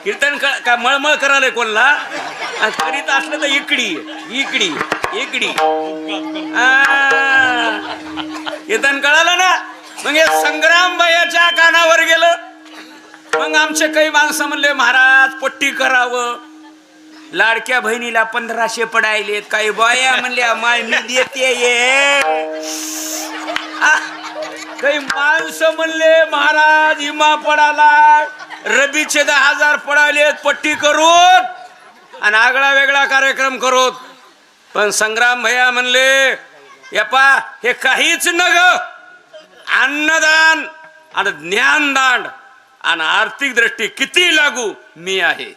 कीर्तन का मळमळ करायला कोणला करीत असलं तर इकडी इकडी इकडी कीर्तन कळालं ना. मग हे संग्राम भैयाच्या कानावर गेलं. मग आमचे काही माणसं म्हणले महाराज पट्टी करावं. लाडक्या बहिणीला 1500 पडायलेत. काही बाया म्हणल्या माय मी देते ये. काही माणसं म्हणले महाराज इमा पडाला रबीचे 10,000 पडायलेत पट्टी करून आणि आगळा वेगळा कार्यक्रम करोत. पण संग्राम भैया म्हणले यपा हे काहीच नग. अन्नदान आणि ज्ञानदान आणि आर्थिक दृष्टी किती लागू मी आहे.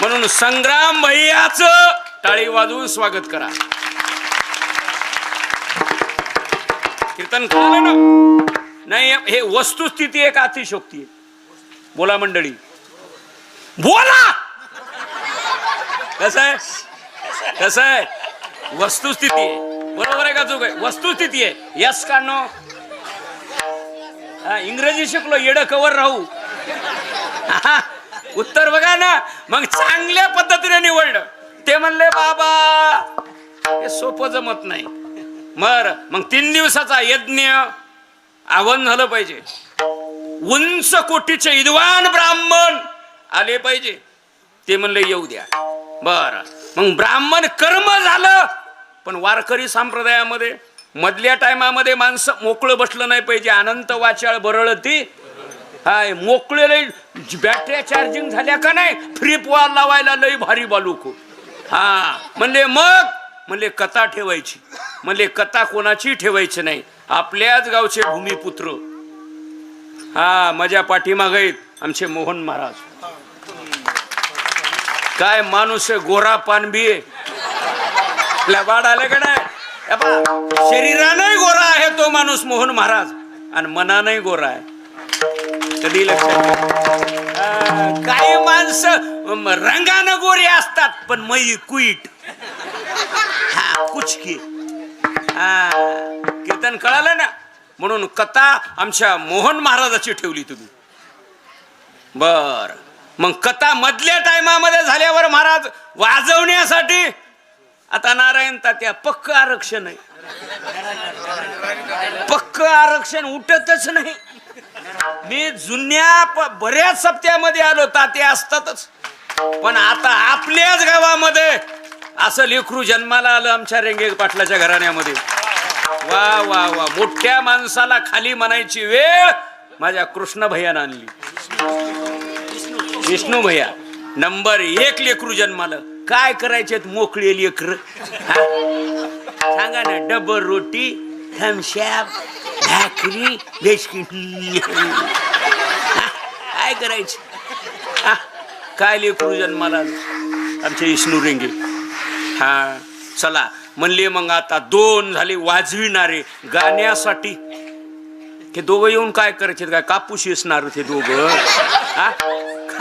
म्हणून संग्राम भैयाचं टाळी वाजवून स्वागत करा. कीर्तन कळलं ना. नाही हे वस्तुस्थिती आहे का अतिशोक्ती आहे. बोला मंडळी बोला. कसं आहे कसं आहे वस्तुस्थिती आहे. बरोबर आहे का चूक आहे. वस्तुस्थिती आहे. यस का नो. इंग्रजी शिकलो येड कवर राहू. उत्तर बघा ना. मग चांगल्या पद्धतीने निवडलं. ते म्हणले बाबा हे सोपं जमत नाही. मग 3 दिवसाचा यज्ञ आव्हान झालं पाहिजे. उंच कोटीचे विद्वान ब्राह्मण आले पाहिजे. ते म्हणले येऊ द्या. बर मग ब्राह्मण कर्म झालं. पण वारकरी संप्रदायामध्ये मधल्या टायमामध्ये माणसं मोकळं बसलं नाही पाहिजे. अनंत वाचाळ बरळती हाय मोकळे बॅटऱ्या चार्जिंग झाल्या का नाही फ्री पोल लावायला लई भारी बालूक. म्हणले कथा ठेवायची. म्हणले कथा कोणाची ठेवायची नाही. आपल्याच गावचे भूमिपुत्र माझ्या पाठीमागे आहेत आमचे मोहन महाराज. काय माणूस आहे गोरा पानबी बाड आले का नाही. शरीरानंही गोरा आहे तो माणूस मोहन महाराज आणि मनानंही गोरा आहे. कधी लक्षात काही माणसं रंगानं गोरे असतात पण मई कुईट कुचकी. कीर्तन कळालं ना. म्हणून कथा आमच्या मोहन महाराजाची ठेवली तुम्ही. बर मग कथा मधल्या टायमामध्ये झाल्यावर महाराज वाजवण्यासाठी आता नारायण तात्या पक्क आरक्षण आहे. पक्क आरक्षण उठतच नाही. मी जुन्या बऱ्याच सप्त्यामध्ये आलो तात्या असतातच. पण आता आपल्याच गावामध्ये असं लेकरू जन्माला आलं आमच्या रेंगे पाटलाच्या घराण्यामध्ये. वा वा वा मोठ्या माणसाला खाली म्हणायची वेळ माझ्या कृष्ण भैयानं आणली. विष्णू भैया नंबर 1 लेकरू जन्माला. काय करायचे मोकळी लेकर सांगा ना. डबल रोटी खमशाब भाकरी बिस्किट काय करायचे. काय लेकरू जन्माला आमचे विष्णू रेंगे. चला म्हणले मग आता 2 झाले वाजविणारे गाण्यासाठी. हे दोघं येऊन काय करायचे काय कापूस येसणार ते दोघं.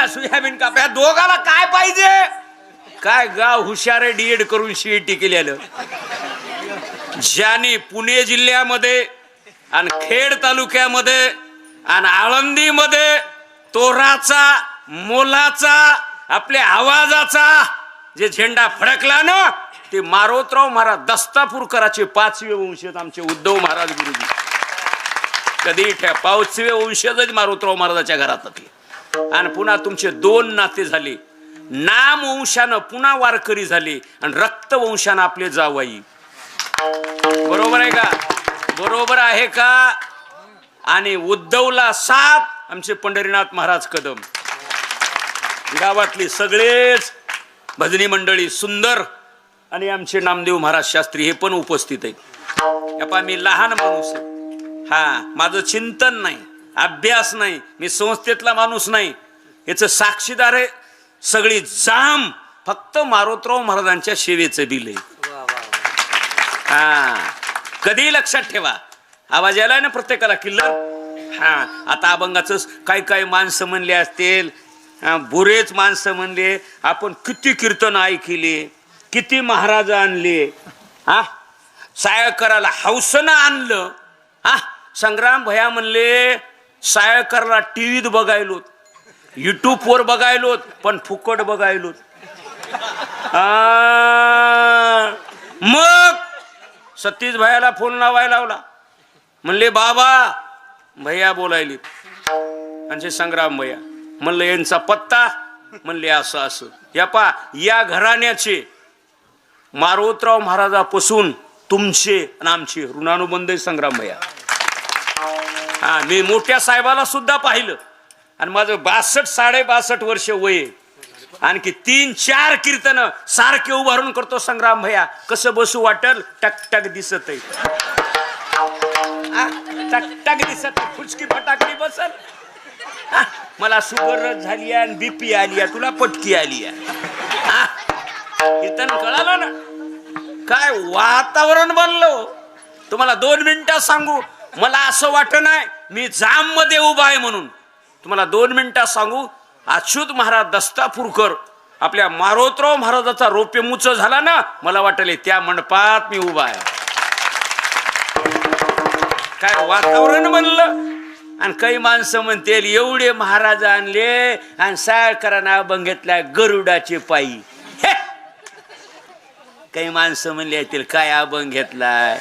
सोयाबीन काप. या दोघाला काय पाहिजे. काय गाव हुशार डीएड करून सीईटी केलेलं. ज्याने पुणे जिल्ह्यामध्ये आणि खेड तालुक्यामध्ये आणि आळंदीमध्ये तोराचा मोलाचा आपल्या आवाजाचा जे झेंडा फडकला ना ते मारोतराव महाराज दस्तापूरकराचे 5वे वंशज आमचे उद्धव महाराज गुरुजी. कधी 5वे वंशजच मारोतराव महाराजाच्या घरात होते. आणि पुन्हा तुमचे 2 नाते झाले. नाम वंशानं पुन्हा वारकरी झाले आणि रक्त वंशानं आपले जावाई. बरोबर आहे का. बरोबर आहे का. आणि उद्धवला 7 आमचे पंढरीनाथ महाराज कदम. गावातली सगळेच भजनी मंडळी सुंदर आणि आमचे नामदेव महाराज शास्त्री हे पण उपस्थित आहेत. मी लहान माणूस आहे. माझं चिंतन नाही अभ्यास नाही. मी संस्थेतला माणूस नाही. याच साक्षीदार आहे सगळी जाम फक्त मारोतराव महाराजांच्या सेवेचं बिल आहे. कधी लक्षात ठेवा. आवाज यायला ना प्रत्येकाला किल्लर. आता अभंगाचं काही माणसं म्हणले असतील बुरेच माणसं म्हणले आपण किती कीर्तन ऐकले किती महाराज आणले. साय करायला हौसनं आणलं. संग्राम भैया म्हणले सायकरला टीव्हीत बघायलो, युट्यूब वर बघायलो, पण फुकट बघायलो. मग सतीश भैयाला फोन लावायला लावला. म्हणले बाबा भैया बोलायले, आणि संग्राम भैया. म्हणलं यांचा पत्ता. म्हणले असं असं. या घराण्याचे मारोतराव महाराजापासून तुमचे आणि आमचे ऋणानुबंध संग्राम भैया. हा, मी मोठ्या साहेबाला सुद्धा पाहिलं, आणि माझं 62-62.5 वर्ष वय. आणखी 3-4 कीर्तन सारखे उभारून करतो संग्राम भैया. कसं बसू वाटल, टकटक दिसत आहे, टकटक दिसत, फुचकी फटाकडी बसल. मला शुगर झाली आणि बीपी आली आहे, तुला पटकी आली आहे. कीर्तन कळालं ना. काय वातावरण बनलं. तुम्हाला 2 मिनिटात सांगू, मला असं वाटत नाही मी जाम मध्ये उभा आहे म्हणून. तुम्हाला 2 मिनिटात सांगू, अच्युत महाराज दस्तापूरकर आपल्या मारोतराव महाराजाचा रौप्यमुच झाला ना, मला वाटले त्या मंडपात मी उभा आहे. काय वातावरण बनलं. आणि काही माणसं म्हणतील एवढे महाराज आणले आणि सायकरांना अभंग घेतलाय गरुडाचे पायी. काही माणसं म्हणले येतील काय अभंग घेतलाय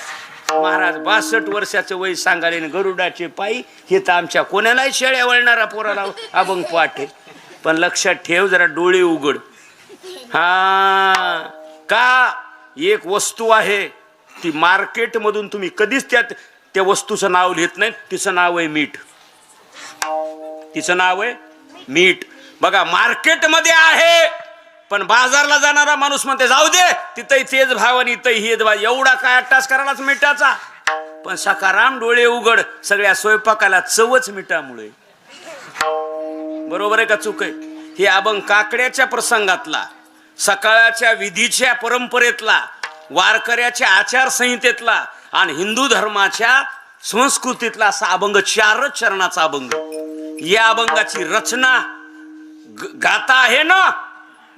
महाराज, 62 वर्षाचं वय सांगाले गरुडाचे पायी. हे तर आमच्या कोणालाही शेळ्या वळणारा पोराला अभंग पाठ आहे. पण लक्षात ठेव, जरा डोळे उघड. हा का, एक वस्तू आहे ती मार्केट मधून तुम्ही कधीच त्या वस्तूचं नाव लिहित नाही. तिचं नाव आहे मीठ. तिचं नाव आहे मीठ. बघा मार्केट मध्ये आहे, पण बाजारला जाणारा माणूस म्हणते जाऊ दे, तिथंही तेच भाव आणि इथंही हेच भाव, एवढा काय अट्टास करायलाच मिठाचा. पण सकाराम डोळे उघड, सगळ्या स्वयंपाकाला चवच मिठामुळे. बरोबर आहे का चूक आहे? हे अभंग काकड्याच्या प्रसंगातला, सकाळच्या विधीच्या परंपरेतला, वारकऱ्याच्या आचारसंहितेतला आणि हिंदू धर्माच्या संस्कृतीतला असा अभंग, 4च चरणाचा अभंग. या अभंगाची रचना गाता आहे ना,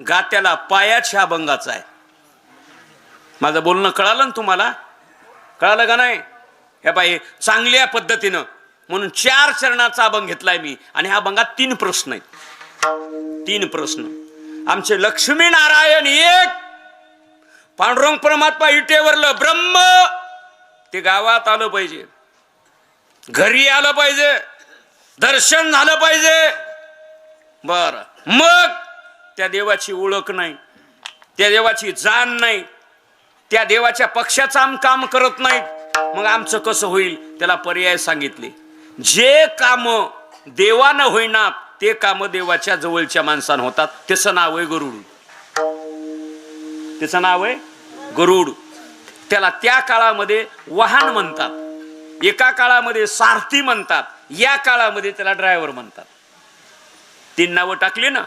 गात्याला पायाच्या अभंगाचा आहे. माझं बोलणं कळालं ना तुम्हाला? कळालं का नाही? हे पाहिजे चांगल्या पद्धतीनं. म्हणून 4 चरणाचा अभंग घेतलाय मी. आणि ह्या अभंगात 3 प्रश्न आहेत. 3 प्रश्न. आमचे लक्ष्मी नारायण एक, पांडुरंग परमात्मा इटेवरलं ब्रह्म, ते गावात आलं पाहिजे, घरी आलं पाहिजे, दर्शन झालं पाहिजे. बर, मग त्या देवाची ओळख नाही, त्या देवाची जाण नाही, त्या देवाच्या पक्षाचं आम काम करत नाहीत. मग आमचं कसं होईल? त्याला पर्याय सांगितले. जे काम देवानं होईना ते काम देवाच्या जवळच्या माणसानं होतात. त्याचं नाव आहे गरुड. त्याचं नाव आहे गरुड. त्याला त्या काळामध्ये वाहन म्हणतात, एका काळामध्ये सारथी म्हणतात, या काळामध्ये त्याला ड्रायव्हर म्हणतात. 3 नावं टाकले ना,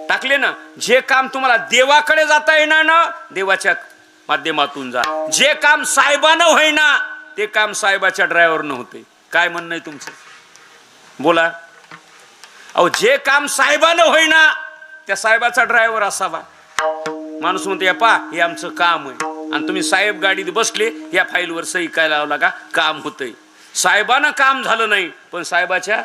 टाकले ना. जे काम तुम्हाला देवाकडे जाता येणार ना, देवाच्या माध्यमातून जा. जे काम साहेबानं होईना ते काम साहेबाच्या ड्रायव्हरनं होते. काय म्हणणं आहे तुमचं? बोला. अहो, जे काम साहेबानं होईना त्या साहेबाचा ड्रायव्हर असावा. माणूस म्हणतो या पा हे आमचं काम आहे, आणि तुम्ही साहेब गाडीत बसले, या फाईलवर सही काय लावला का काम होतंय. साहेबानं काम झालं नाही, पण साहेबाच्या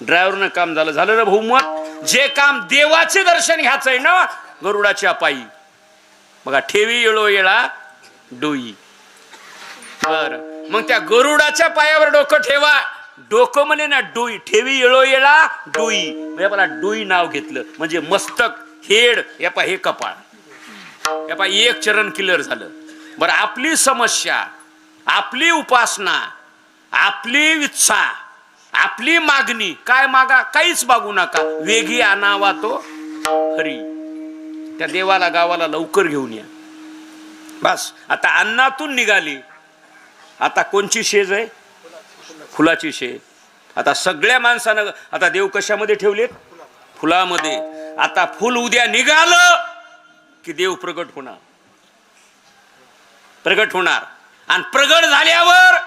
ड्रायव्हरनं काम झालं. झालं ना बहुमत. जे काम देवाचे दर्शन घ्यायचंय ना, गरुडाच्या पायी. बघा, ठेवी येळो येळा डोई. बर, मग त्या गरुडाच्या पायावर डोकं ठेवा. डोकं म्हणे ना डोई, ठेवी येळो येळा डोई. म्हणजे मला डोई नाव घेतलं, म्हणजे मस्तक, हेड, या पा हे कपाळ, या पा एक चरण क्लिअर झालं. बरं, आपली समस्या, आपली उपासना, आपली इच्छा, आपली मागणी, काय मागा? काहीच मागू नका. वेगी आणावा तो हरी. त्या देवाला गावाला लवकर घेऊन या. बस, आता अन्नातून निघाली. आता कोणची शेज आहे? फुलाची शेज. आता सगळ्या माणसानं, आता देव कशामध्ये ठेवलेत? फुलामध्ये. आता फुल उद्या निघालं की देव प्रगट होणार, प्रगट होणार. आणि प्रगट झाल्यावर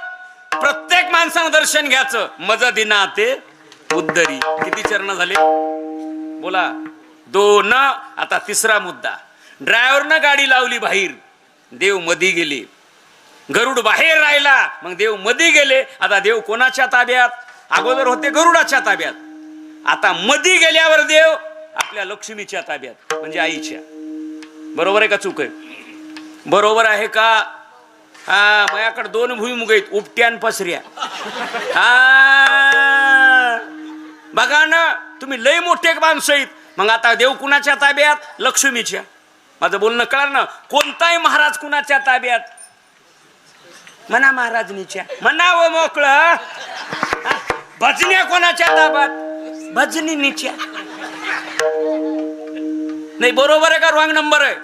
प्रत्येक माणसानं दर्शन घ्यायचं. मज दिना ते उद्धरी. किती चरण झाले? बोला. 2. आता 3रा मुद्दा. ड्रायव्हरनं गाडी लावली बाहेर, देव मधी गेले. गरुड बाहेर राहिला, मग देव मधी गेले. आता देव कोणाच्या ताब्यात? अगोदर होते गरुडाच्या ताब्यात, आता मधी गेल्यावर देव आपल्या लक्ष्मीच्या ताब्यात म्हणजे आईच्या. बरोबर आहे का चूक आहे? बरोबर आहे का? हा, माझ्याकडे 2 भुईमुग आहेत, उपट्या आणि पसऱ्या. हा, बघा ना, तुम्ही लय मोठे माणसं आहेत. मग आता देव कुणाच्या ताब्यात? लक्ष्मीच्या. माझं बोलणं कळलं ना? कोणताही महाराज कुणाच्या ताब्यात? म्हणा महाराजनीच्या, म्हणावं मोकळं. भजन्या कोणाच्या ताब्यात? भजनीच्या. नाही, बरोबर आहे का रॉंग नंबर आहे?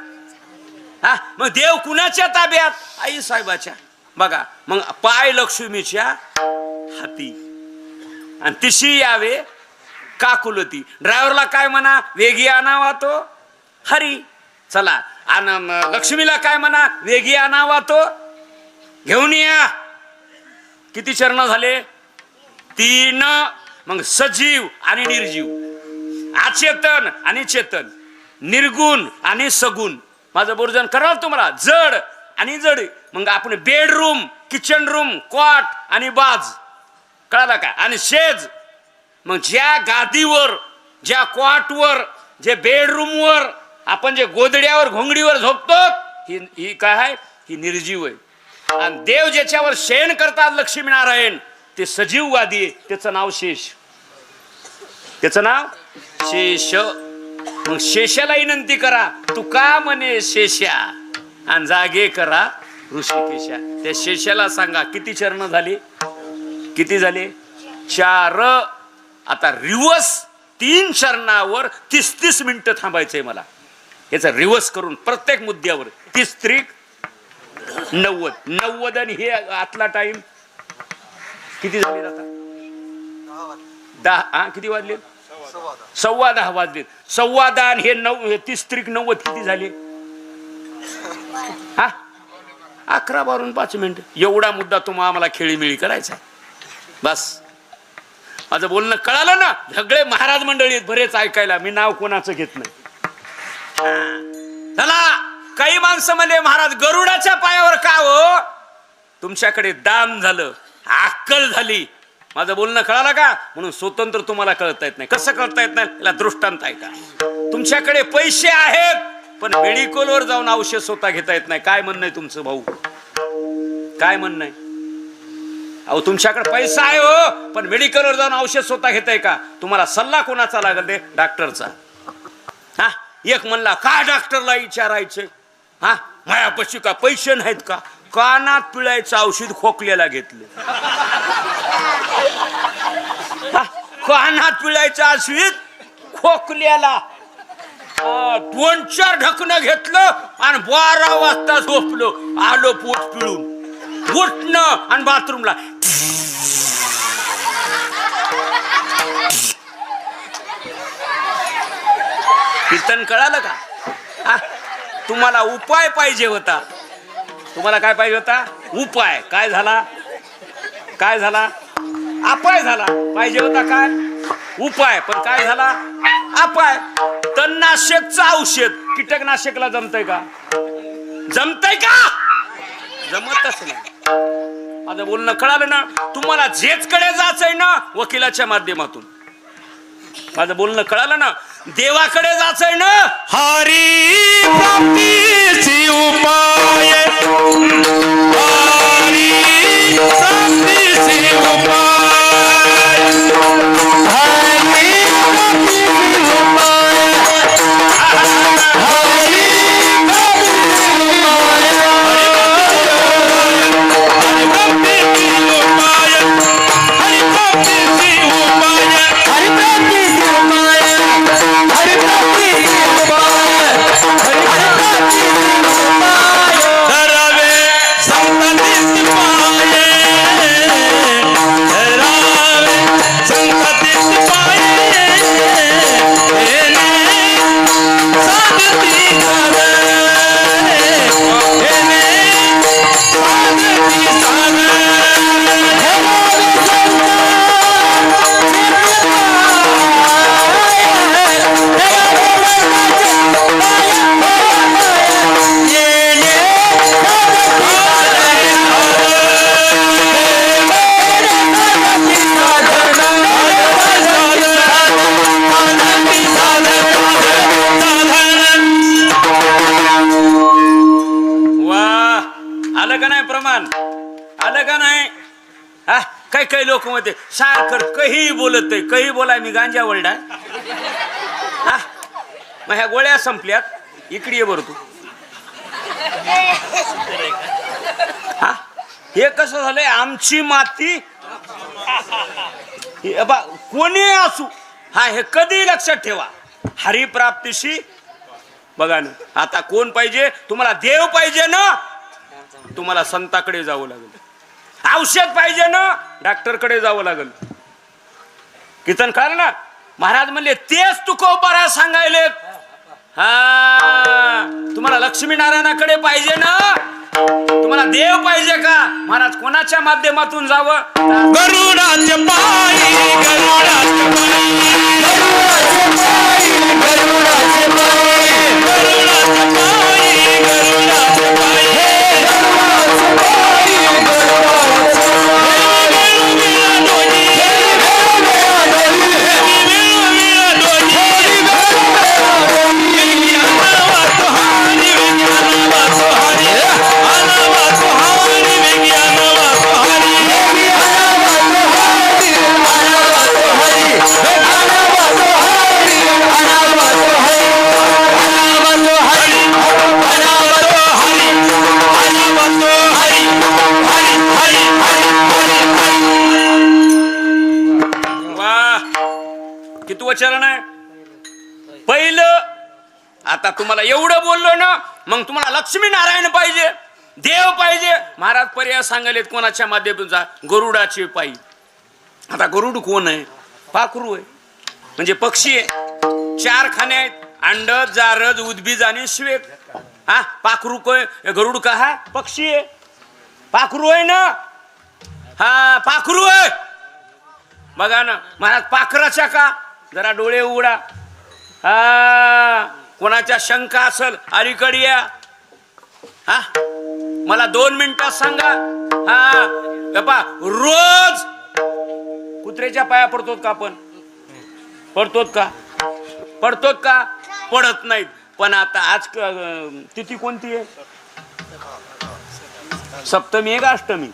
हा, मग देव कुणाच्या ताब्यात? आई साहेबाच्या. बघा, मग पाय लक्ष्मीच्या हाती आणि तिशी यावे काकुलती. ड्रायव्हरला काय म्हणा? वेगी आणावा तो हरी. चला, आणि लक्ष्मीला काय म्हणा? वेगी आणावा तो घेऊन या. किती चरण झाले? 3. मग सजीव आणि निर्जीव, अचेतन आणि चेतन, निर्गुण आणि सगुण. माझं बोर्जन कराल तुम्हाला? जड आणि जड. मग आपण बेडरूम, किचन रूम, कॉट आणि बाज. कळाला का? आणि शेज. मग ज्या गादीवर, ज्या कॉटवर, जे बेडरूमवर, आपण जे गोदड्यावर घोंगडीवर झोपतो, ही काय आहे? ही निर्जीव आहे. आणि देव ज्याच्यावर शयन करतात लक्ष्मीनारायण, ते सजीववादी आहे. त्याचं नाव शेष. त्याचं नाव शेष. मग शेषाला विनंती करा, तू का म्हणे शेषा, आणि जागे करा ऋषिकेशा. त्या शेषाला सांगा किती चरण झाली? किती झाले? 4. आता रिवर्स 3 चरणावर 30 मिनिटं थांबायचंय मला. याचा रिवर्स करून प्रत्येक मुद्द्यावर 30 त्रिक 90. 90 आणि हे आतला टाइम किती झाले? आता 10. किती वाजले? 10:15 वाजले. 10:15 आणि हे 30 त्रिक 90 किती झाले? 11 वाजून 5 मिनिट. एवढा मुद्दा तुम्हाला आम्हाला खेळीमेळी करायचा. बस, माझं बोलणं कळालं ना? सगळे महाराज मंडळी बरेच ऐकायला, मी नाव कोणाचं घेत नाही. चला, काही माणसं म्हणले महाराज गरुडाच्या पायावर का हो? तुमच्याकडे दाम झालं, अक्कल झाली. माझं बोलणं कळालं का? म्हणून स्वतंत्र तुम्हाला कळता येत नाही. कसं कळता येत नाही? याला दृष्टांत आहे का? तुमच्याकडे पैसे आहेत, पण मेडिकलवर जाऊन औषध स्वतः घेता येत नाही. काय म्हणणं आहे तुमचं भाऊ? काय म्हणणं आहे? अहो, तुमच्याकडे पैसा आहे हो, पण मेडिकलवर जाऊन औषध स्वतः घेताय का? तुम्हाला सल्ला कोणाचा लागल? ते डॉक्टरचा. हा, एक म्हणला काय डॉक्टरला विचारायचे? हा, मायापाशी का पैसे नाहीत का? कानात पिळायचं औषध खोकल्याला घेतलं. कानात पिळायचं औषध खोकल्याला. 2-4 ढकणं घेतलं आणि 12 वाजता झोपलो. आलो पोट पिळून, उठणं आणि बाथरूमला. कीर्तन कळालं का? तुम्हाला उपाय पाहिजे होता. तुम्हाला काय पाहिजे होता? उपाय. काय झाला? काय झाला? अपाय झाला. पाहिजे होता काय? उपाय. पण काय झाला? अपाय. तणनाशकचं औषध कीटकनाशकला जमतंय का? जमतंय का? जमतच नाही. माझं बोलणं कळालं ना? तुम्हाला जेचकडे जायचंय ना, वकिलाच्या माध्यमातून. माझं बोलणं कळालं ना? देवाकडे जायचंय ना, हरी प्राप्तीची उपाय, हरी प्राप्तीची उपाय, हरी प्राप्तीची उपाय, हरी प्राप्तीची उपाय, हरी प्राप्तीची उपाय, हरी प्राप्तीची उपाय, हरी प्राप्तीची उपाय, हरी प्राप्तीची उपाय, हरी प्राप्तीची उपाय, धरावे संततीची पाये. हा काही काही लोक म्हणते सारखं काही बोलत आहे, काही बोलाय मी गांजा वळडा. हा मग ह्या गोळ्या संपल्यात, इकडे ये बरं तू. हा हे कसं झालंय, आमची माती कोणी असू, हा हे कधी लक्षात ठेवा. हरिप्राप्तीशी बघा ना, आता कोण पाहिजे तुम्हाला? देव पाहिजे ना, तुम्हाला संताकडे जावं लागेल. औषध पाहिजे ना, डॉक्टरकडे जावं लागेल. कीर्तन कर ना, महाराज म्हणले तेच तुकोबारा सांगायले. हा तुम्हाला लक्ष्मीनारायणाकडे पाहिजे ना, तुम्हाला देव पाहिजे का? महाराज कोणाच्या माध्यमातून जावं? गरुडाचे पायी, गरुडाचे पायी, गरुडाचे पायी, गरुडाचे पायी, गरुडाचे पायी, गरुडाचे पायी, गरुडाचे पायी, गरुडाचे चरण आहे पहिलं. आता तुम्हाला एवढं बोललो ना, मग तुम्हाला लक्ष्मी नारायण पाहिजे, देव पाहिजे. महाराज पर्याय सांगायलेत कोणाच्या माध्यमातून? गरुडाचे पायी. आता गरुड कोण आहे? पाखरू आहे, म्हणजे पक्षी आहे. 4 खाने आहेत, अंड, जारज, उद्भिज आणि श्वेत. हा पाखरू काय? गरुड का? हा पक्षी आहे, पाखरू आहे ना. हा पाखरू आहे. बघा ना महाराज, पाखराच्या का? जरा डोळे उघडा. हा कोणाच्या शंका असल अलीकडे या. हा मला 2 मिनिटात सांगा. हा बापा, रोज कुत्र्याच्या पाया पडतोत का आपण? पडतोत का? पडतोत का? पडत नाहीत. पण आता आज तिथी कोणती आहे? सप्तमी आहे का अष्टमी?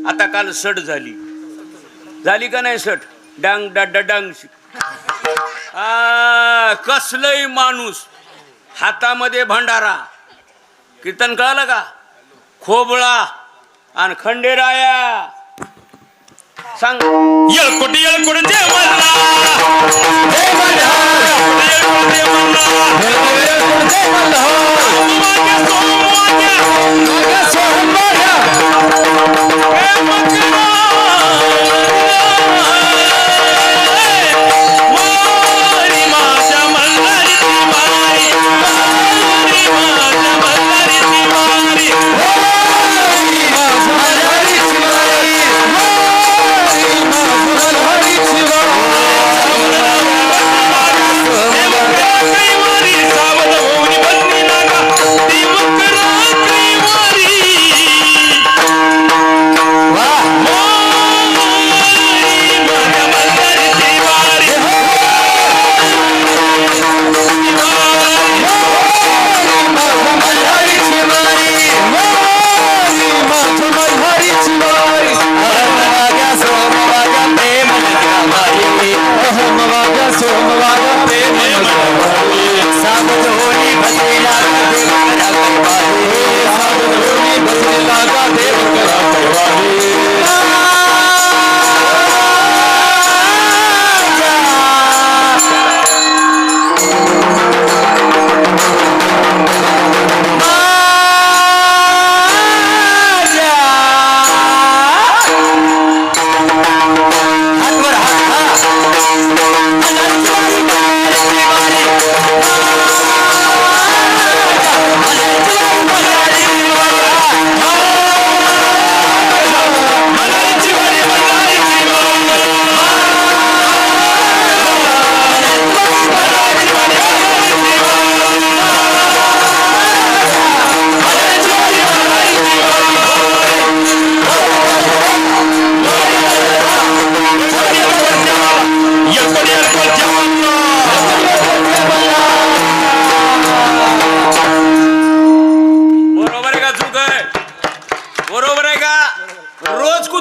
आता काल सट झाली का नाही? सट डांग डांग. कसलंही माणूस हातामध्ये भंडारा. कीर्तन कळलं का? खोबळा आणि खंडेराया. सांग येळकोट येळकोट देवाला, देवाला, येळकोट देवाला, येळकोट देवाला, सोमवार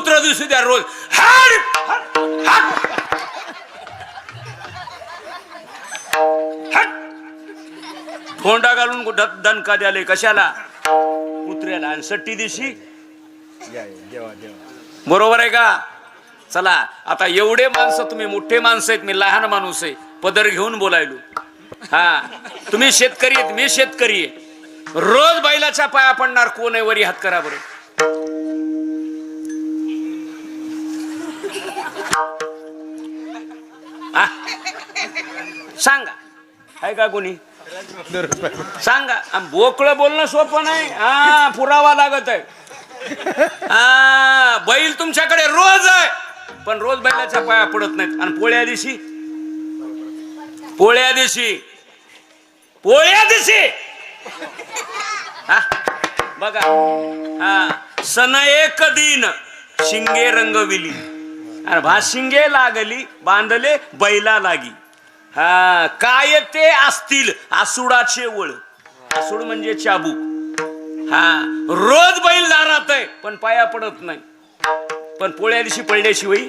कबूतर दिसू द्या रोज. हाड हाड हाड फोंडा घालून दणका द्याले कशाला कुत्र्याला. आणि सट्टी दिवशी बरोबर आहे का. चला आता एवढे माणसं तुम्ही मोठे माणसं आहेत, मी लहान माणूस आहे, पदर घेऊन बोलायलो. हा तुम्ही शेतकरी आहेत, मी शेतकरी आहे. रोज बैलाच्या पाया पडणार कोण आहे वरी हात करा बरं. सांगा आहे का कोणी सांगा. बोकळं बोलणं सोपं नाही. हा पुरावा लागत आहे. हा बैल तुमच्याकडे रोज आहे पण रोज बैलाच्या पाया पडत नाहीत. आणि पोळ्या दिवशी बघा हा सन एक दिन शिंगे रंगविली आणि भाशिंगे लागली बांधले बैला लागी. हा काय ते असतील आसुडाचे वळ. आसूड म्हणजे चाबूक. हा रोज बैल दारात आहे पण पाया पडत नाही. पण पोळ्या दिवशी पडल्याशिवाय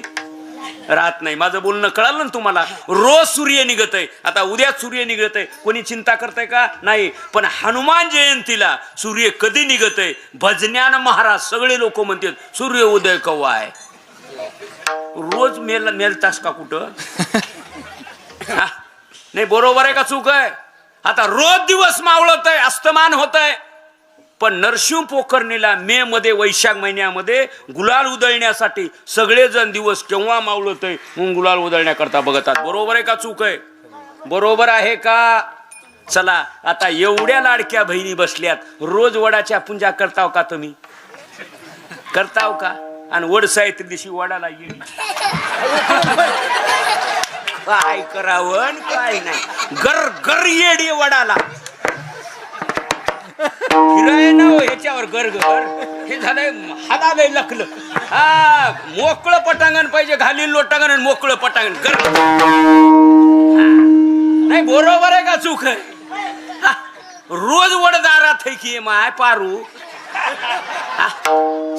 राहत नाही. माझं बोलणं कळालं ना तुम्हाला. रोज सूर्य निघत आहे. आता उद्या सूर्य निघत आहे, कोणी चिंता करताय का नाही. पण हनुमान जयंतीला सूर्य कधी निघत आहे भजन्यान महाराज सगळे लोक म्हणतात सूर्य उदय कवा आहे. रोज मेलतास का कुठं. नाही बरोबर आहे का चूक आहे. आता रोज दिवस मावळत आहे अस्तमान होत आहे. पण नरशिंह पोखरणीला मे मध्ये वैशाख महिन्यामध्ये गुलाल उधळण्यासाठी सगळेजण दिवस केव्हा मावळत आहे म्हणून गुलाल उधळण्याकरता बघतात. बरोबर आहे का चूक आहे. बरोबर आहे का. चला आता एवढ्या लाडक्या बहिणी बसल्यात रोज वडाच्या पूजा करताव का तुम्ही करताव का. आणि वड साहित्य दिवशी वडाला येईल काय करावं काय नाही. गर गर येडी वडाला फिराय ना ह्याच्यावर गर गर हे झालंय हादालय लखलं. हा मोकळं पटांगण पाहिजे घालील लोटांगण आणि मोकळं पटांगण गर. नाही बरोबर आहे का चूक आहे. रोज वडदारात आहे की माय पारू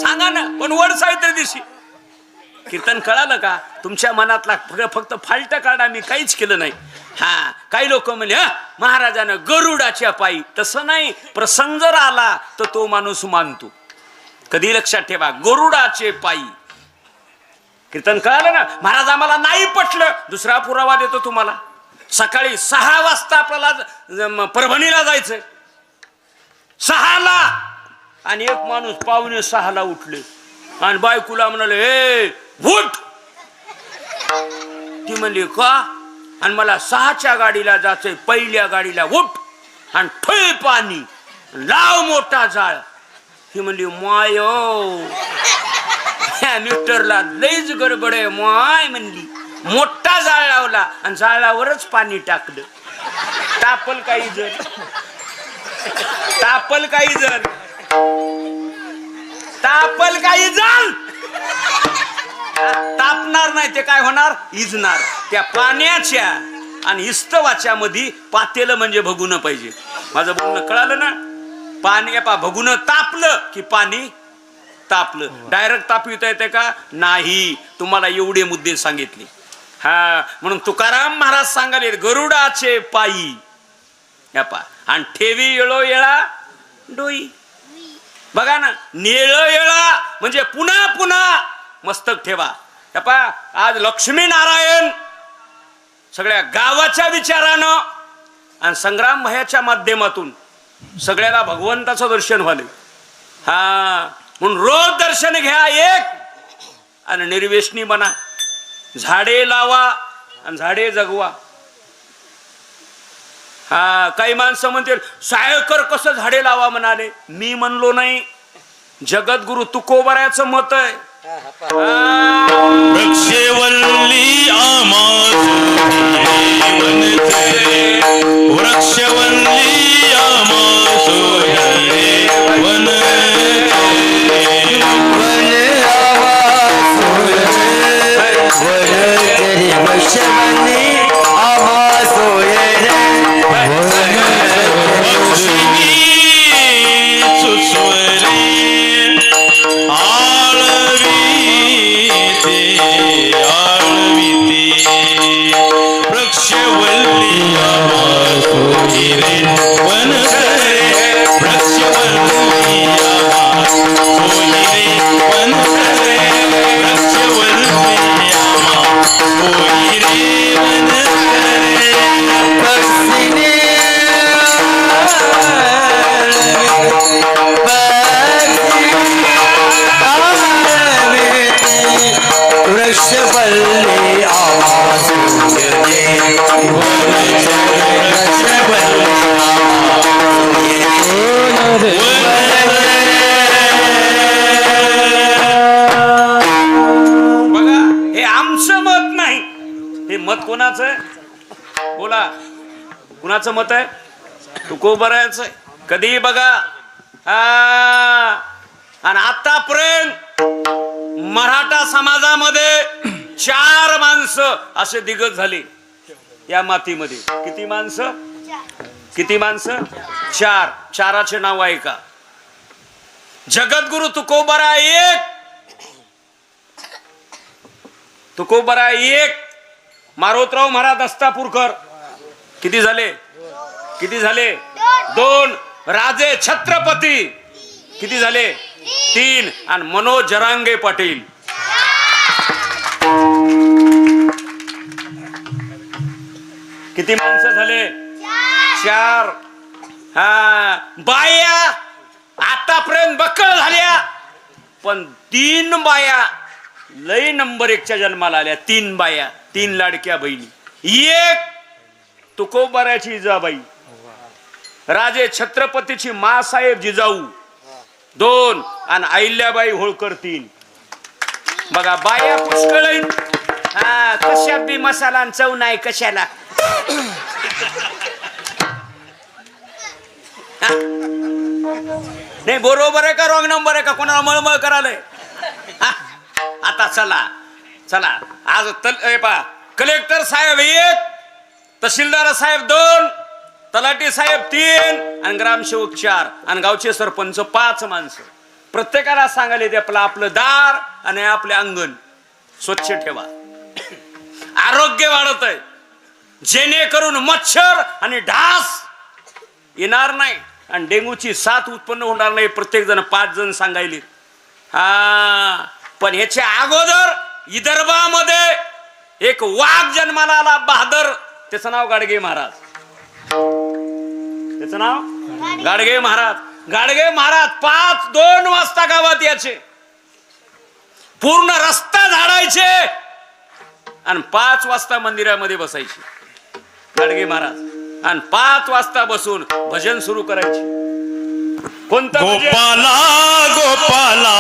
सांगा ना. पण वड साहित्य दिवशी कीर्तन कळालं का तुमच्या मनातला फक्त फालट काढा मी काहीच केलं नाही. हा काही लोक म्हणले महाराजानं गरुडाच्या पायी. तसं नाही. प्रसंग जर आला तर तो माणूस मानतो. कधी लक्षात ठेवा गरुडाचे पायी कीर्तन कळालं ना. महाराज आम्हाला नाही पटलं दुसरा पुरावा देतो तुम्हाला. सकाळी 6 वाजता आपल्याला परभणीला जायचंय 6ला आणि एक माणूस 5:45 उठले आणि बायकोला म्हणाले ए उठ. ती म्हणली का. आणि मला 6च्या गाडीला जायचंय पहिल्या गाडीला उठ आणि ठोय पाणी लाव मोठा जाळ. ही म्हणली माय मिस्टरला लईच गडबड आहे माय म्हणली. मोठा जाळ लावला आणि जाळावरच पाणी टाकलं. तापल काही जण तापल काही जण तापल काही जण तापणार नाही ते काय होणार इजणार. त्या पाण्याच्या आणि इस्तवाच्या मध्ये पातेलं म्हणजे भगुन पाहिजे. माझं बोलणं कळालं ना. पाणी भगुन तापलं की पाणी तापलं. डायरेक्ट तापविता येते का नाही. तुम्हाला एवढे मुद्दे सांगितले. हा म्हणून तुकाराम महाराज सांगाले गरुडाचे पायी आणि ठेवी येळो येळा डोई. बघा ना नेळ येळा म्हणजे पुन्हा पुन्हा मस्तक ठेवा. आज लक्ष्मी नारायण सगळ्या गावाच्या विचारानं आणि संग्राम भयाच्या माध्यमातून सगळ्याला भगवंताचं दर्शन व्हाले. हा म्हणून रोज दर्शन घ्या एक आणि निर्व्यसनी बना. झाडे लावा आणि झाडे जगवा. हा काही माणसं म्हणतील सायकर कसं झाडे लावा म्हणाले. मी म्हणलो नाही. जगद्गुरु तुकोबराचं मत आहे. वृक्षवल्ली वृक्षवल्ली वन आळवी मत कोणाचं आहे? बोला, कुणाचं मत आहे? तुकोबरायचं आहे. कधीही बघा. आणि आतापर्यंत मराठा समाजामध्ये 4 माणसं असे दिग्गज झाले या मातीमध्ये. किती माणसं? किती माणसं? 4. 4चे नाव आहे का? जगद्गुरु तुकोबरा 1, तुकोबरा 1, मारोतराव महाराज दस्तापूरकर. किती झाले? किती झाले? 2. राजे छत्रपती किती झाले? 3. आणि मनोज जरांगे पाटील. किती माणसं झाले? 4. हा, बाया आतापर्यंत बक्कळ झाल्या, पण 3 बाया लई नंबर 1च्या जन्माला आल्या. 3 बाया, 3 लाडक्या बहिणी. 1 तुकोबराची जिजाबाई, राजे छत्रपतीची मासाहेब जिजाऊ 2, आणि अहिल्याबाई होळकर 3. बघा, बाया पुष्कळ आहेत. हा, कशा बी मसाला आणि चव नाही कशाला. नाही, बरोबर आहे का रॉंग नंबर आहे का? कोणाला मळमळ करायलंय? आता चला चला, आज कलेक्टर साहेब 1, तहसीलदार साहेब 2, तलाठी साहेब 3, आणि ग्रामसेवक 4, आणि गावचे सरपंच 5 माणसं. प्रत्येकाला सांगायला ते आपलं दार आणि आपले अंगण स्वच्छ ठेवा. आरोग्य वाढत आहे, जेणेकरून मच्छर आणि डास येणार नाही आणि डेंग्यूची साथ उत्पन्न होणार नाही. प्रत्येक जण 5 जण सांगायले. हा, पण ह्याच्या अगोदर विदर्भामध्ये एक वाघ जन्माला आला, बहादर. त्याचं नाव गाडगे महाराज. त्याचं नाव गाडगे महाराज. गाडगे महाराज 2 वाजता गावात यायचे, पूर्ण रस्ता झाडायचे आणि 5 वाजता मंदिरामध्ये बसायचे गाडगे महाराज. आणि 5 वाजता बसून भजन सुरू करायचे. कोणतं? गोपाला गोपाला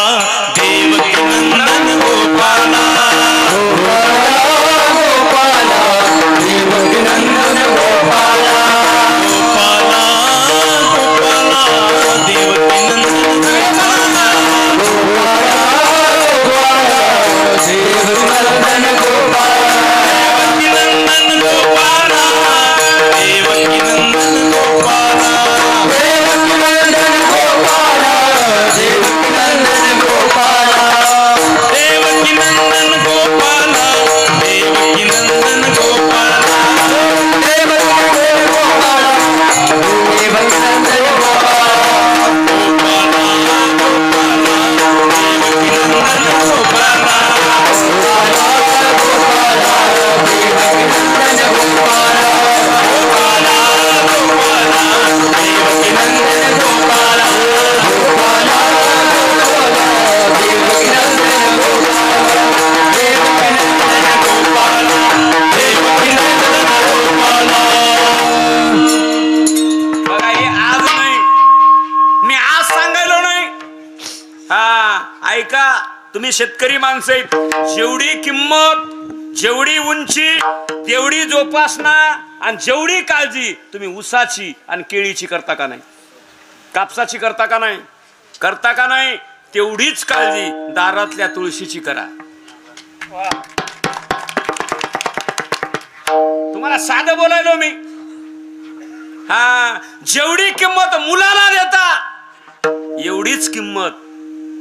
देवकी नंदन गोपाला, गोपाला देवकी नंदन गोपाला, गोपाला गोपाला देवकी नंदन गोपाला, देवकी नंदन गोपाला, देवकी नंदन गोपाला, देवकी नंदन गोपाला, देवकी नंदन गोपाला, देवकी नंदन गोपाला, देवकी नंदन गोपाला, देवकी नंदन गोपाला, देवकी नंदन गोपाला, देवकी नंदन गोपाला, गोपाला गोपाला देवकी नंदन गोपाला, गोपाला गोपाला देवकी नंदन गोपाला, गोपाला गोपाला देवकी नंदन गोपाला, गोपाला गोपाला देवकी नंदन गोपाला, देवकी नंदन गोपाला, देवकी नंदन गोपाला. बघा, हे आज नाही, मी आज सांगायलो नाही. हा, ऐका, तुम्ही शेतकरी माणसं आहेत. जेवढी किंमत, जेवढी उंची, तेवढी जोपासना आणि जेवढी काळजी तुम्ही ऊसाची आणि केळीची करता का नाही? कापसाची करता का नाही? करता का नाही? तेवढीच काळजी दारातल्या तुळशीची करा. तुम्हाला साधं बोलायलो मी. हा, जेवढी किंमत मुलाला देता, एवढीच किंमत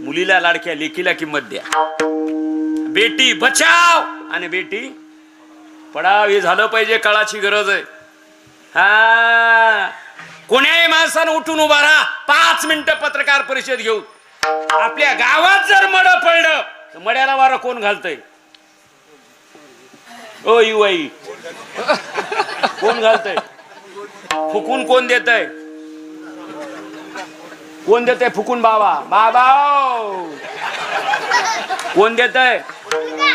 मुलीला, लाडक्या लेकीला किंमत द्या. बेटी बचाव आणि बेटी पडाव हे झालं पाहिजे. काळाची गरज आहे. हा, कोण्याही माणसानं उठून उभा राहा. 5 मिनिटं पत्रकार परिषद घेऊ. आपल्या गावात जर मड पडलं तर मड्याला वारं कोण घालतय? ओ युवाई, कोण घालतय? फुकून कोण देतय? कोण देतय फुकून? बाबा बाबा कोण देतय?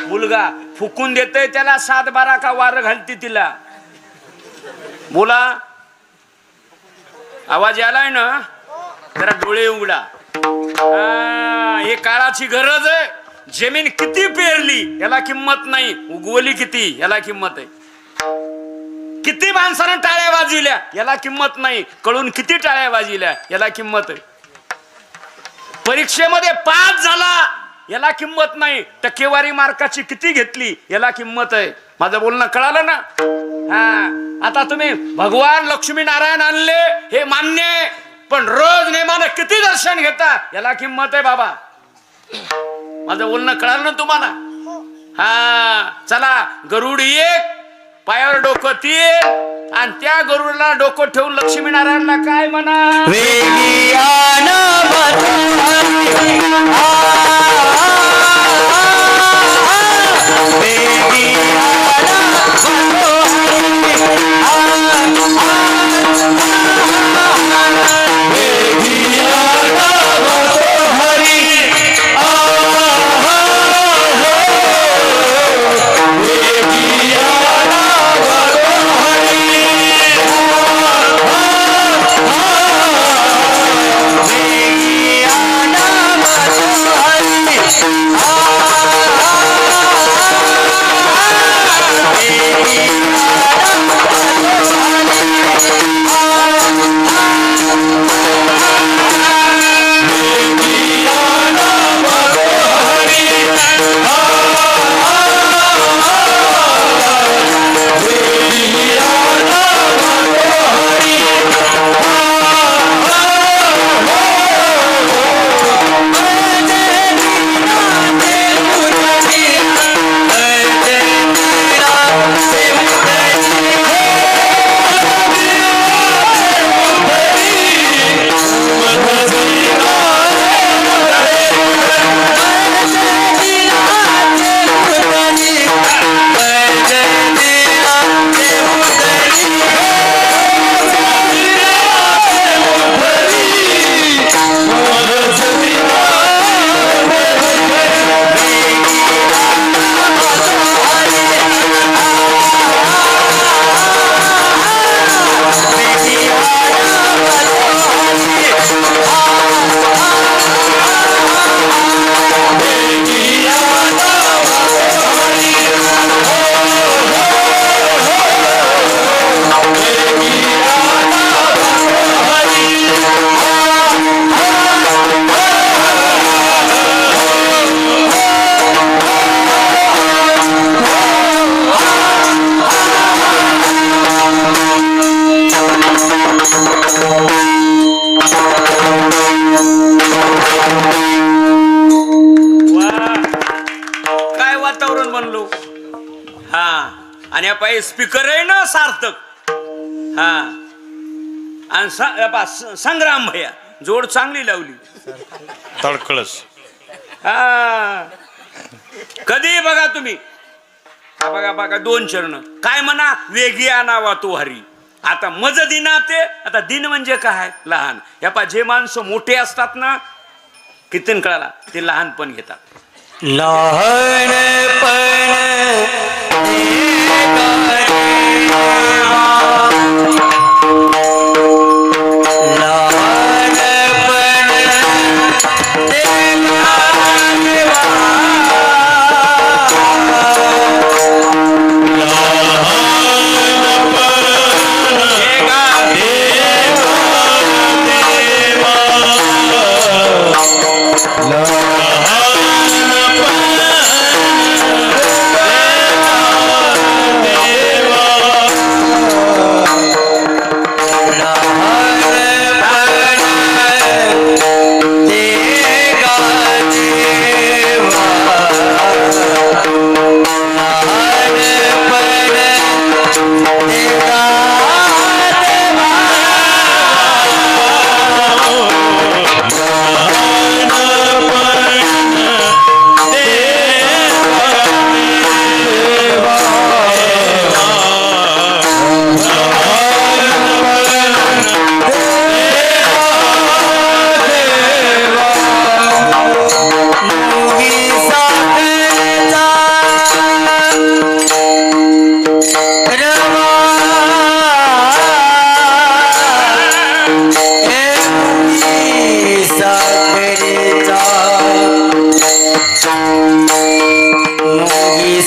मुलगा फुकून देतय. त्याला 7-12 का वार घालते तिला. बोला, आवाज आलाय ना? जरा डोळे उघडा. हे काळाची गरज आहे. जमीन किती पेरली याला किंमत नाही, उगवली किती याला किंमत आहे. किती माणसानं टाळ्या वाजविल्या याला किंमत नाही, कळून किती टाळ्या वाजविल्या याला किंमत आहे. परीक्षेमध्ये पास झाला याला किंमत नाही, टक्केवारी मार्काची किती घेतली याला किंमत आहे. माझं बोलणं कळालं ना? हा, आता तुम्ही भगवान लक्ष्मी नारायण आणले हे मान्य आहे, पण रोज नेमानं किती दर्शन घेता याला किंमत आहे बाबा. माझं बोलणं कळालं ना तुम्हाला? हा, चला गरुड एक, पायावर डोकं तीन, आणि त्या गरुडला डोकं ठेवून लक्ष्मी नारायणला काय म्हणा? वेगी आना आणि पाहिजे स्पीकर आहे ना सार्थक. हा, आणि संग्राम भैया जोड चांगली लावली. तडकळस. हा, कधी बघा तुम्ही, बघा बघा दोन चरण काय म्हणा, वेगी आणावा तो हरी. आता मज दिना ते, आता दिन म्हणजे काय, लहान. या पा जे माणसं मोठे असतात ना, किती कळाला, ते लहानपण घेतात.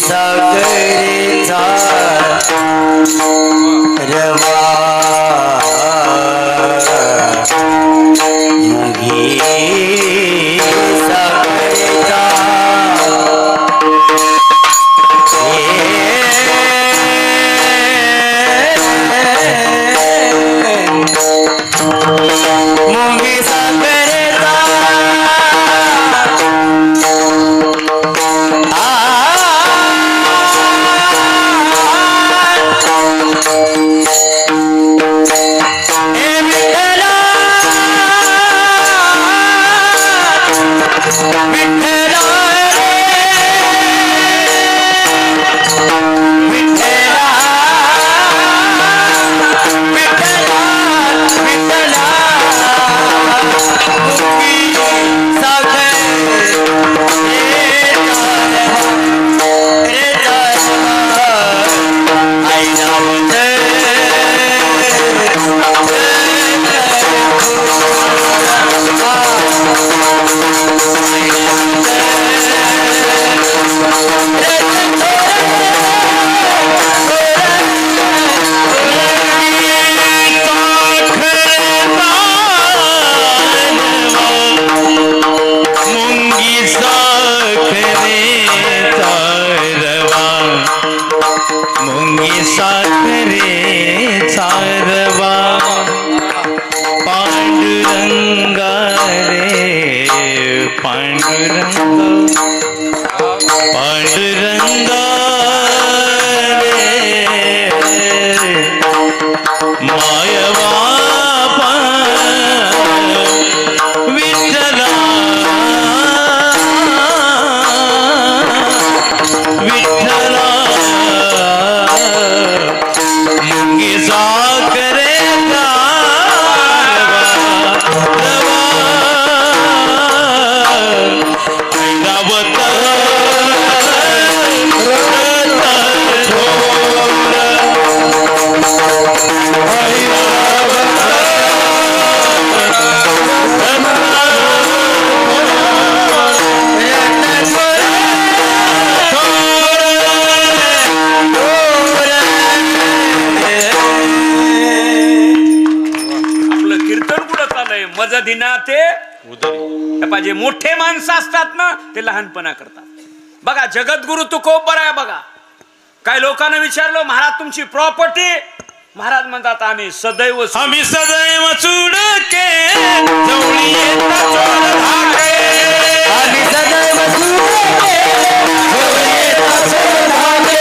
साखरेचा रवा मुंगी साखरेचा मुंगी साखरेचा मुंगी साखरेचा रवा पांडुरंगा रे पांडुरंग पांडुरंगा रे मायवा विठ्ठला विठ्ठला मुंगी साखरेचा रवा ऐरावत मज दिना ते पाहिजे. मोठे माणसं असतात ना ते लहानपणा करतात. बघा जगद्गुरु तुकोबर आहे बघा. काय लोकांना विचारलं महाराज तुमची प्रॉपर्टी, महाराज म्हणतात आम्ही सदैव चुडके जवळी येता चोर धाके. आम्ही सदैव चुडके जवळी येता चोर धाके.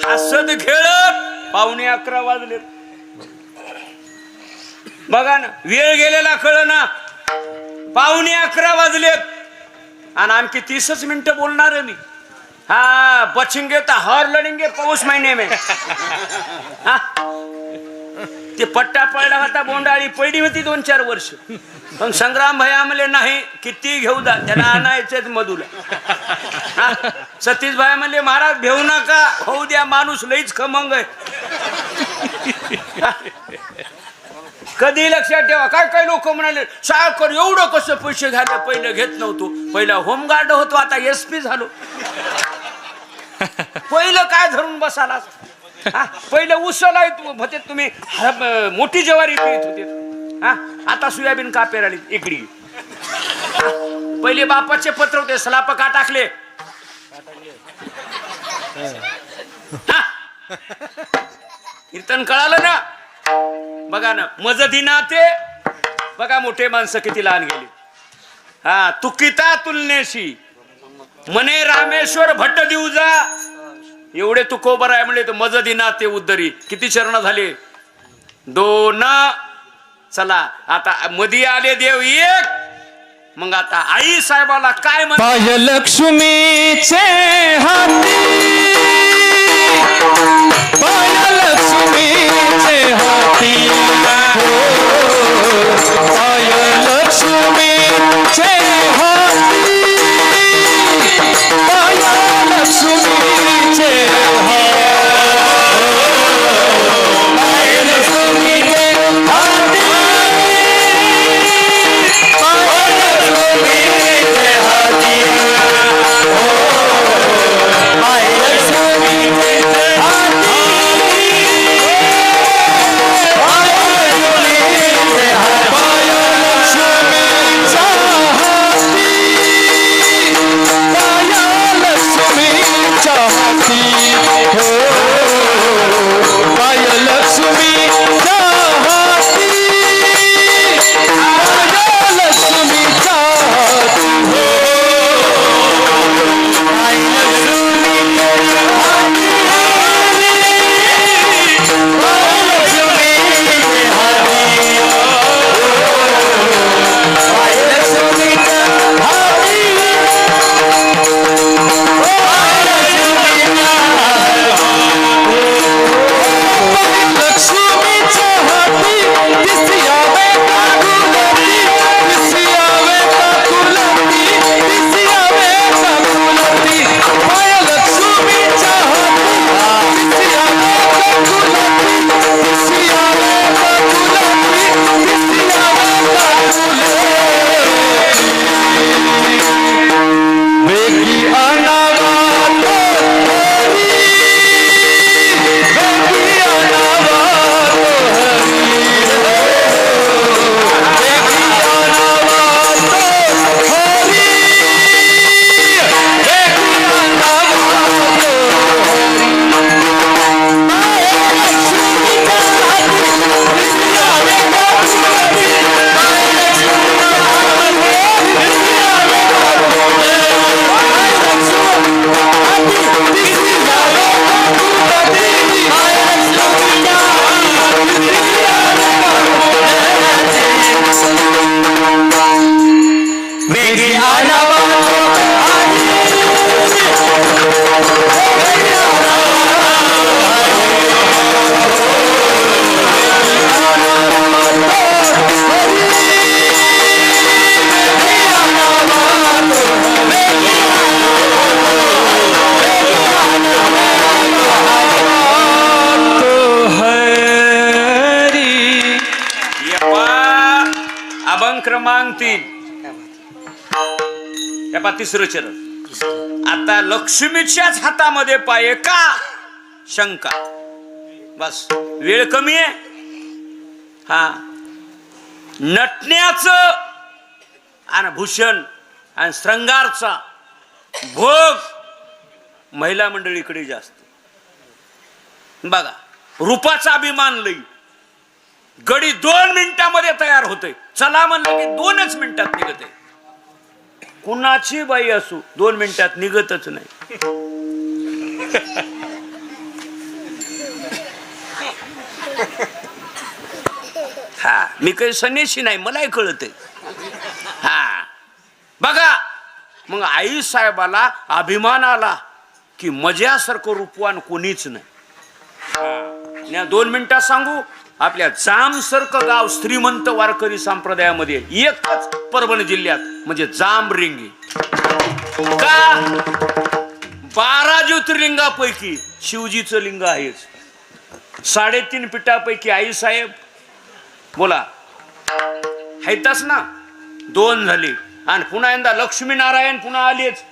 हसत खेळत 11:15 वाजले. बघा ना वेळ गेलेला कळ ना. 11:15 वाजलेत आणि आणखी 30 मिनिटं बोलणार आहे मी. हाँ बचेंगे तो हार लड़ेंगे पौष महीने में. हाँ ते पट्टा पडला होता बोंडाळी पडली होती 2-4 वर्ष. पण संग्राम भैया म्हणले नाही किती घेऊ दा त्यांना आणायचेच मधुला. सतीश भाई म्हणले महाराज भेऊ नका होऊ द्या माणूस लईच खमंग आहे. कधी लक्षात ठेवा. काय काय लोक म्हणाले साखर एवढं कसं पैसे घाले पहिलं घेत नव्हतो. पहिला होमगार्ड होतो आता SP झालो. पहिलं काय धरून बसाला. पहिलं उसला होते तुम्ही मोठी ज्वारी पीत होते. आता सोयाबीन का पेराली इकडी. पहिले बापाचे पत्र होते सलाप का टाकले. कीर्तन कळालं ना. बघा ना मजदीना ते बघा मोठे माणसं किती लहान गेली. हा तुकिता तुलनेशी मने रामेश्वर भट्ट दिवजा एवढे तुकोबर आहे म्हणले तर मज दिना ते उद्धरी. किती चरण झाले? 2. चला आता मधी आले देव एक. मग आता आई साहेबाला काय म्हणतात? पाय लक्ष्मीचे हाती, पाय लक्ष्मीचे हाती, पाय लक्ष्मीचे हाती, पाय लक्ष्मीचे हाती, पाय लक्ष्मीचे हाती, क्रमांक 3 तिसरं चरण. आता लक्ष्मीच्याच हातामध्ये पाय का शंका. बस वेळ कमी आहे. हा नटण्याचं आणि भूषण आणि श्रंगारचा भोग महिला मंडळीकडे जास्त. बघा रूपाचा अभिमान लई. गडी 2 मिनिटांमध्ये तयार होते. चला म्हणलं की 2च मिनिटात निघते. कुणाची बाई असू 2 मिनिटात निघतच नाही. हा मी काही सन्यासी नाही, मलाही कळते. हा बघा मग आई साहेबाला अभिमान आला की मजासारखं रूपवान कोणीच नाही. 2 मिनिटात सांगू. आपल्या जाम सारखं गाव श्रीमंत वारकरी संप्रदायामध्ये एकच परभणी जिल्ह्यात म्हणजे जांभरिंगी. का 12 ज्योतिर्लिंगापैकी शिवजीचं लिंग आहेच. 3.5 पीठापैकी आई साहेब बोला आहेतच ना. 2 झाले आणि पुन्हा यंदा लक्ष्मीनारायण पुन्हा आलेच.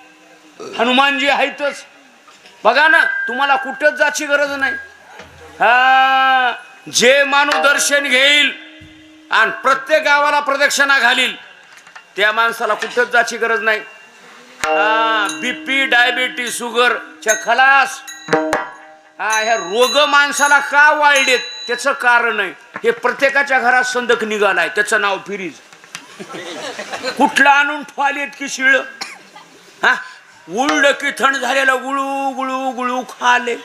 हनुमानजी आहेतच. बघा ना तुम्हाला कुठंच जायची गरज नाही. हा जे माणूस दर्शन घेईल आणि प्रत्येक गावाला प्रदक्षिणा घालील त्या माणसाला कुठंच जायची गरज नाही. बीपी डायबिटीस शुगर च्या खलास. ह्या रोग माणसाला का वाढलेत त्याचं कारण आहे. हे प्रत्येकाच्या घरात संदक निघालाय. त्याचं नाव फ्रीज. कुठला आणून ठेवालेत की शिळ हा उलड की थंड झालेला गुळू गुळू गुळू खाले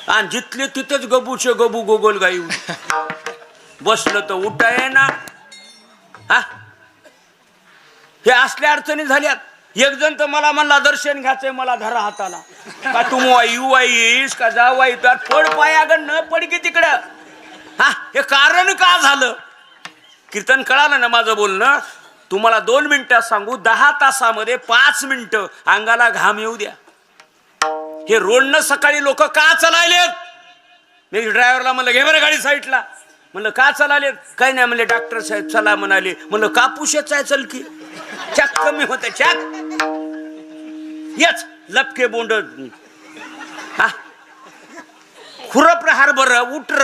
आणि जिथले तिथेच गबूचे गबू गोगल गाई बसलं तर उठाय ना हा हे असल्या अडचणी झाल्यात. एक जण तर मला म्हणला दर्शन घ्यायचंय मला धरा हाताला का तू येऊ येईस का जाऊ आई तर पड पायागड न पड की तिकडं हा हे कारण का झालं. कीर्तन कळालं ना माझं बोलणं. तुम्हाला 2 मिनिटात सांगू 10 तासामध्ये 5 मिनिटं अंगाला घाम येऊ द्या. हे रोडनं सकाळी लोक का चालायलेत. मी ड्रायव्हरला म्हणलं घे बरं गाडी साईडला. म्हणलं का चालालेत. काही नाही म्हणले डॉक्टर साहेब चला म्हणाले. म्हणलं कापूसच आहे चल की चक कमी होते चक यच लपके बोंड हा खुरप हरभर उटर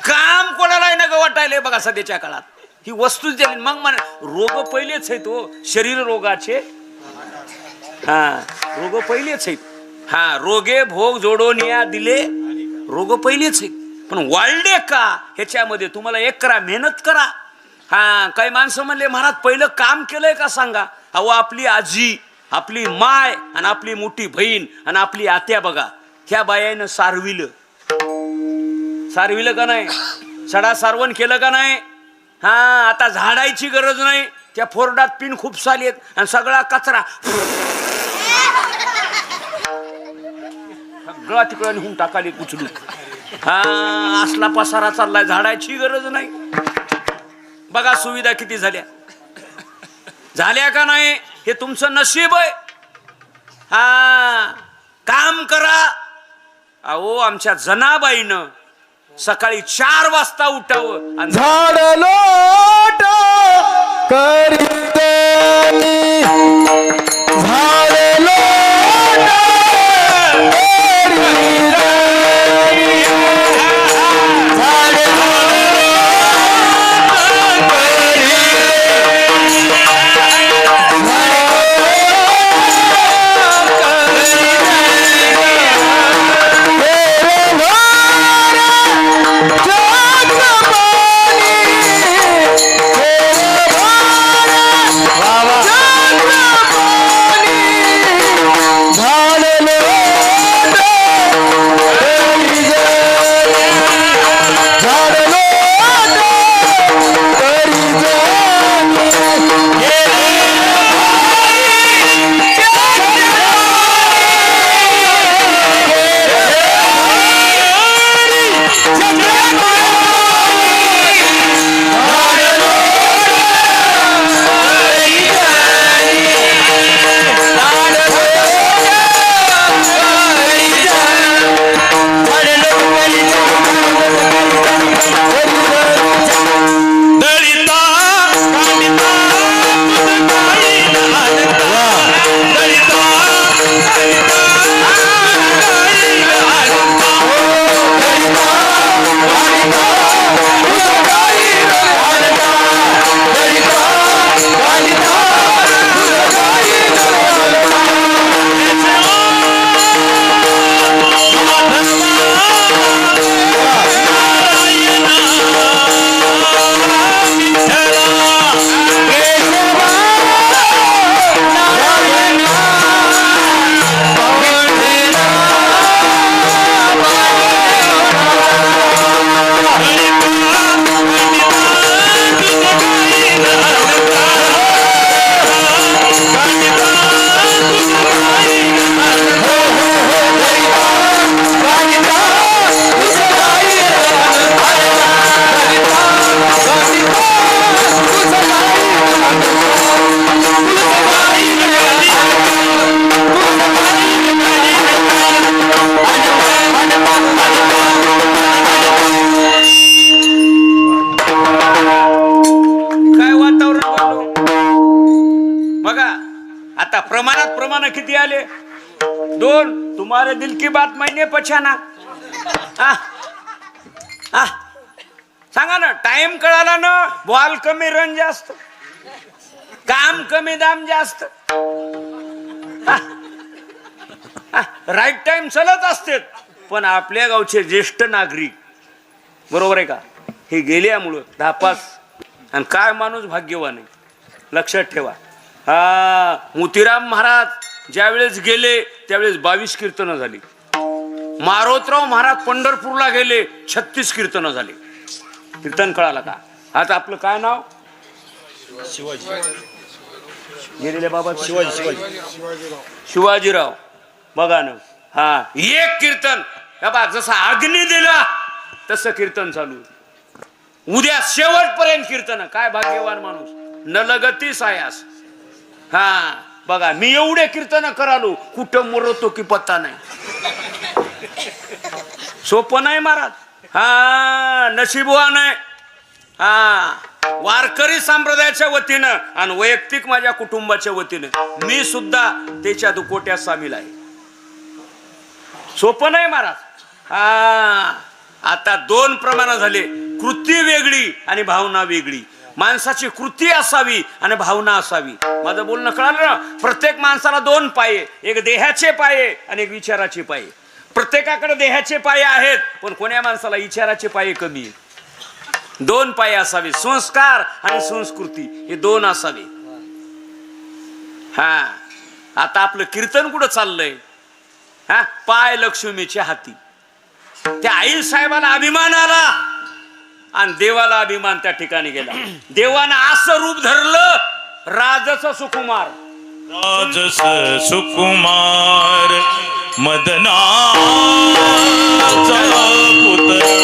काम कोणाला न ग वाटायले बघा सध्याच्या काळात. ही वस्तूच दिली मग म्हणा रोग पहिलेच आहेत हो शरीर रोगाचे हा रोग पहिलेच आहेत. हा रोगे भोग जोडून या दिले रोग पहिलेच आहेत. पण वाढले का ह्याच्यामध्ये तुम्हाला एक करा मेहनत करा. हा काही माणसं म्हणले महाराज पहिलं काम केलंय का सांगा. अहो आपली आजी आपली माय आणि आपली मोठी बहीण आणि आपली आत्या बघा ह्या बायानं सारविलं का नाही. सडा सारवण केलं का नाही. हा आता झाडायची गरज नाही. त्या फोरडात पिन खूप साली आहेत आणि सगळा कचरा सगळा तिकडे निघून टाकाली उचलू. हा असला पसारा चाललाय झाडायची गरज नाही. बघा सुविधा किती झाल्या का नाही हे तुमचं नशीब आहे. हा काम करा. अहो आमच्या जनाबाईनं सकाळी 4 वाजता उठावं आणि झाड लोट करीते झाड लोट प्रमाण किती आले 2 तुम्हारे दिल की बात मैंने पछाना सांगा ना टाइम कळाला ना बॉल कमी रन जास्त काम कमी दाम जास्त राईट टाइम चलत असते पण आपल्या गावचे ज्येष्ठ नागरिक बरोबर आहे का हे गेल्यामुळं 10-5 आणि काय माणूस भाग्यवान आहे लक्षात ठेवा. हा मोतीराम महाराज ज्यावेळेस गेले त्यावेळेस 22 कीर्तनं झाली. मारोतराव महाराज पंढरपूरला गेले 36 कीर्तनं झाली. कीर्तन कळालं का? आता आपलं काय नाव? गेलेले बाबा शिवाजीराव. बघा ना, हा एक कीर्तन बाबा जसा अग्नी दिला तसं कीर्तन चालू. उद्या शेवटपर्यंत कीर्तन. काय भाग्यवान माणूस. न लगती सायास. हा बघा मी एवढे कीर्तन करालो कुठं मरतो की पत्ता नाही. सोपं नाही महाराज. हा नशीबवान आहे. हा वारकरी संप्रदायाच्या वतीनं आणि वैयक्तिक माझ्या कुटुंबाच्या वतीनं मी सुद्धा त्याच्या दुकोट्यात सामील आहे. सोपं नाही महाराज. हा आता 2 प्रमाण झाले. कृती वेगळी आणि भावना वेगळी. माणसाची कृती असावी आणि भावना असावी. माझं बोलणं कळालं ना? प्रत्येक माणसाला 2 पाये, एक देहाचे पाये आणि एक विचाराचे पाये. प्रत्येकाकडे देहाचे पाये आहेत पण कोण्या माणसाला विचाराचे पाये कमी आहेत. 2 पाये असावे. संस्कार आणि संस्कृती हे 2 असावे. हा आता आपलं कीर्तन कुठं चाललंय? हा पाय लक्ष्मीच्या हाती. त्या आई साहेबाला अभिमान आला आणि देवाला अभिमान त्या ठिकाणी गेला. देवानं असं रूप धरलं राजस सुकुमार. राजस सुकुमार मदनाचा पुतळा.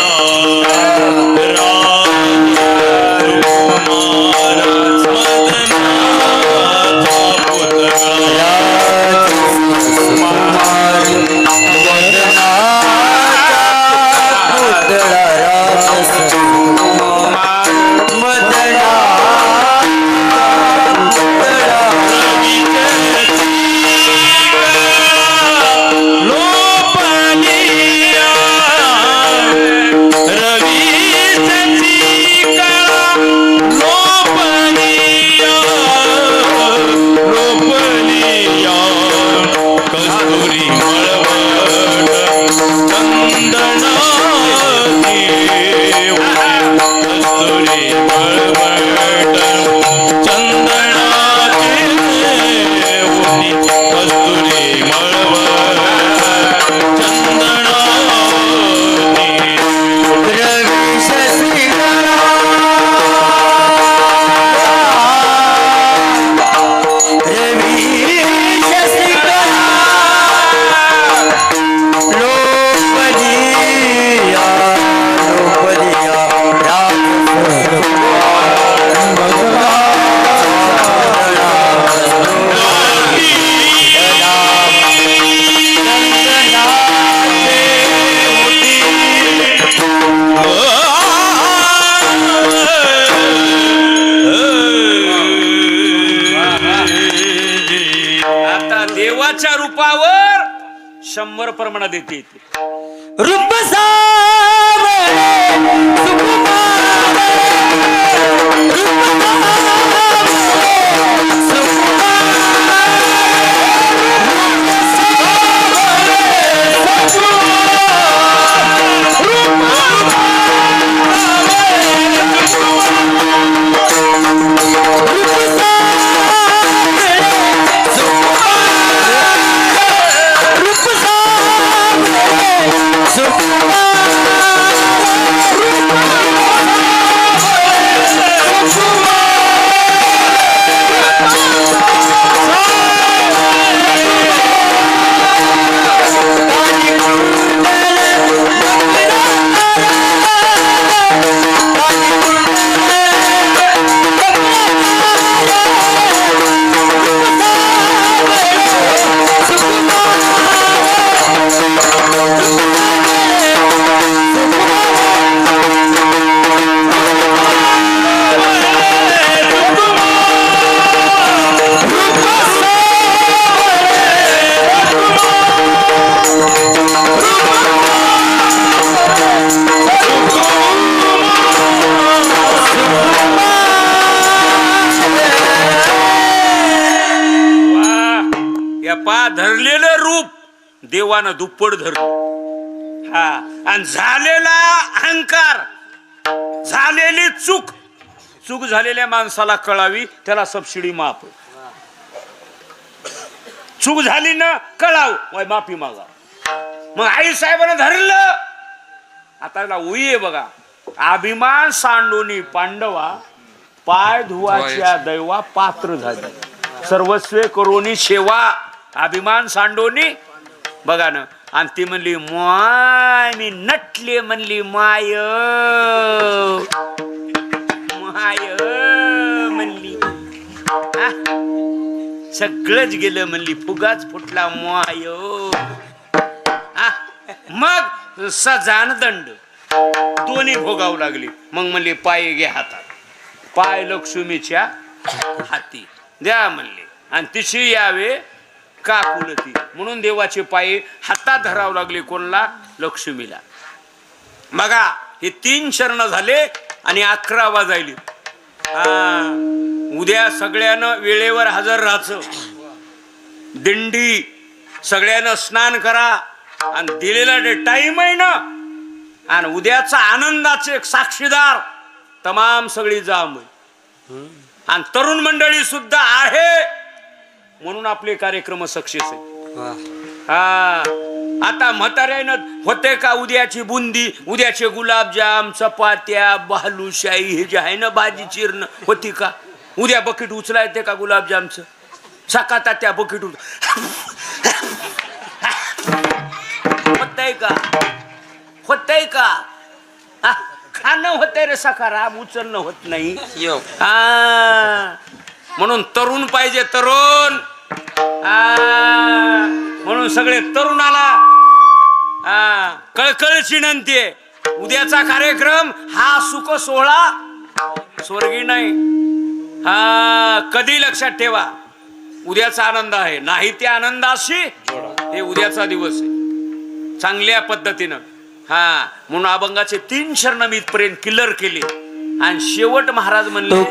देवाच्या रूपावर 100 प्रमाणात येते. रूप धरलेलं रूप देवानं दुप्पट धरलं. हा आणि झालेला अहंकार, झालेली चूक चूक झालेल्या माणसाला कळावी, त्याला सबसिडी माफ. चूक झाली ना कळाव, वय माफी मागा. मग आई साहेबांना धरलं. आता उई आहे बघा, अभिमान सांडोनी पांडवा, पाय धुवाच्या दैवा पात्र झाले, सर्वस्वे करोनी सेवा. अभिमान सांडोनी बघा ना. आणि ती म्हणली माय, मी नटले म्हणली माय, माय म्हणली. सगळंच गेलं म्हणली, फुगाच फुटला माय. मग सजान दंड दोन्ही भोगावं लागली. मग म्हणली पाय घे हातात, पाय लक्ष्मीच्या हाती द्या म्हणले, आणि तिशी यावे काकुलती. म्हणून देवाचे पाय हातात धरावं लागले. कोणला? लक्ष्मीला. बघा हे 3 चरण झाले आणि 11 वाजायले. उद्या सगळ्यानं वेळेवर हजर राहायचं. दिंडी सगळ्यानं स्नान करा, आणि दिलेला टाइम आहे ना, आणि उद्याचा आनंदाचे साक्षीदार तमाम सगळी जाम. आणि तरुण मंडळी सुद्धा आहे, म्हणून आपले कार्यक्रम सक्सेस आहे. आता म्हाताऱ्यानं होते का उद्याची बुंदी, उद्याचे गुलाबजाम, चपात्या, बालुशाही, हे जे आहे ना भाजी चिरण, होती का? उद्या बकेट उचला येते का गुलाबजामचं? सकाता त्या बकेट होतय का? होतय का? खाणं होतंय रे सकाराम, उचलणं होत नाही. म्हणून तरुण पाहिजे, तरुण. म्हणून सगळे तरुणाला कळकळची विनंती आहे. उद्याचा कार्यक्रम हा सुख सोहळा स्वर्गी नाही. कधी लक्षात ठेवा, उद्याचा आनंद आहे, नाही त्या आनंदाशी हे उद्याचा दिवस आहे. चांगल्या पद्धतीनं म्हणून अभंगाचे 3 चरण मी इथपर्यंत क्लिअर केले. आणि शेवट महाराज म्हणले